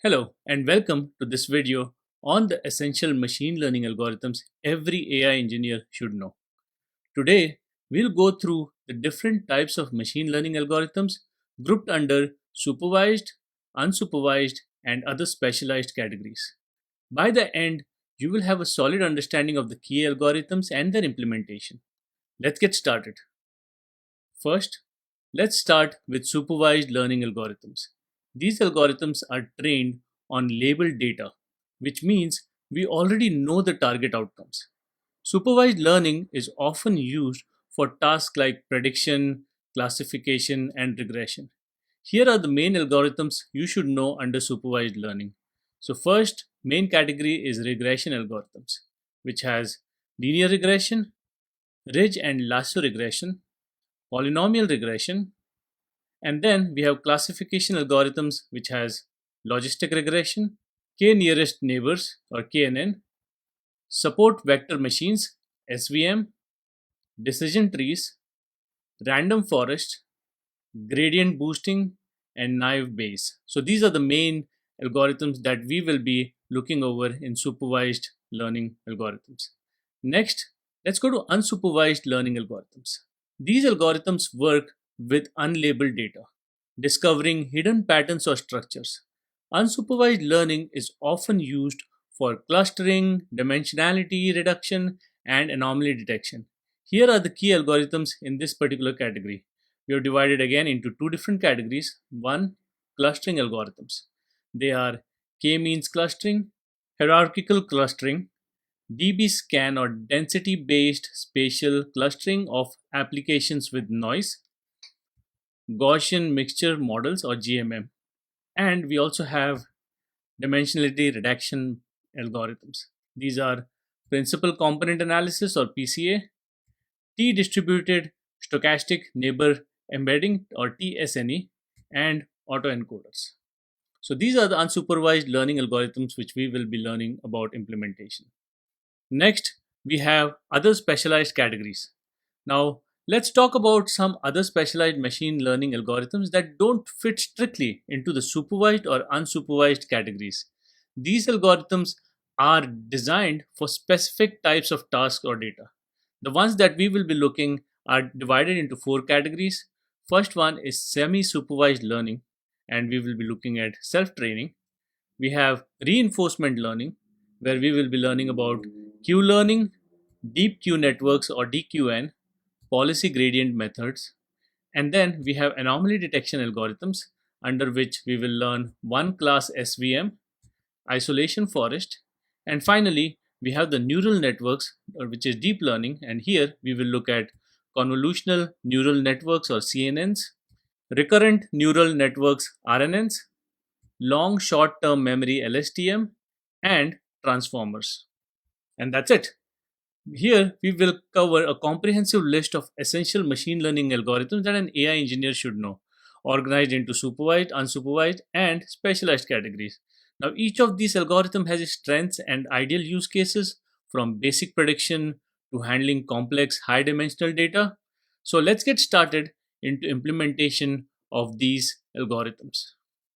Hello and welcome to this video on the essential machine learning algorithms every AI engineer should know. Today, we'll go through the different types of machine learning algorithms grouped under supervised, unsupervised, and other specialized categories. By the end, you will have a solid understanding of the key algorithms and their implementation. Let's get started. First, let's start with supervised learning algorithms. These algorithms are trained on labeled data, which means we already know the target outcomes. Supervised learning is often used for tasks like prediction, classification, and regression. Here are the main algorithms you should know under supervised learning. So first, main category is regression algorithms, which has linear regression, ridge and lasso regression, polynomial regression, and then we have classification algorithms, which has logistic regression, k nearest neighbors or KNN, support vector machines SVM, decision trees, random forest, gradient boosting, and naive Bayes. So these are the main algorithms that we will be looking over in supervised learning algorithms. Next, let's go to unsupervised learning algorithms. These algorithms work with unlabeled data, discovering hidden patterns or structures. Unsupervised learning is often used for clustering, dimensionality reduction, and anomaly detection. Here are the key algorithms in this particular category. We have divided again into two different categories. One, clustering algorithms. They are K-means clustering, hierarchical clustering, DB-scan or density-based spatial clustering of applications with noise, Gaussian mixture models or GMM. And we also have dimensionality reduction algorithms. These are principal component analysis or PCA, T-distributed stochastic neighbor embedding or TSNE, and autoencoders. So these are the unsupervised learning algorithms which we will be learning about implementation. Next, we have other specialized categories. Now, let's talk about some other specialized machine learning algorithms that don't fit strictly into the supervised or unsupervised categories. These algorithms are designed for specific types of tasks or data. The ones that we will be looking are divided into four categories. First one is semi-supervised learning, and we will be looking at self-training. We have reinforcement learning, where we will be learning about Q learning, deep Q networks or DQN, policy gradient methods, and then we have anomaly detection algorithms, under which we will learn one class SVM, isolation forest, and finally we have the neural networks, which is deep learning, and here we will look at convolutional neural networks or CNNs, recurrent neural networks RNNs, long short term memory LSTM, and transformers. And that's it. Here, we will cover a comprehensive list of essential machine learning algorithms that an AI engineer should know, organized into supervised, unsupervised, and specialized categories. Now, each of these algorithms has its strengths and ideal use cases, from basic prediction to handling complex high dimensional data. So let's get started into implementation of these algorithms.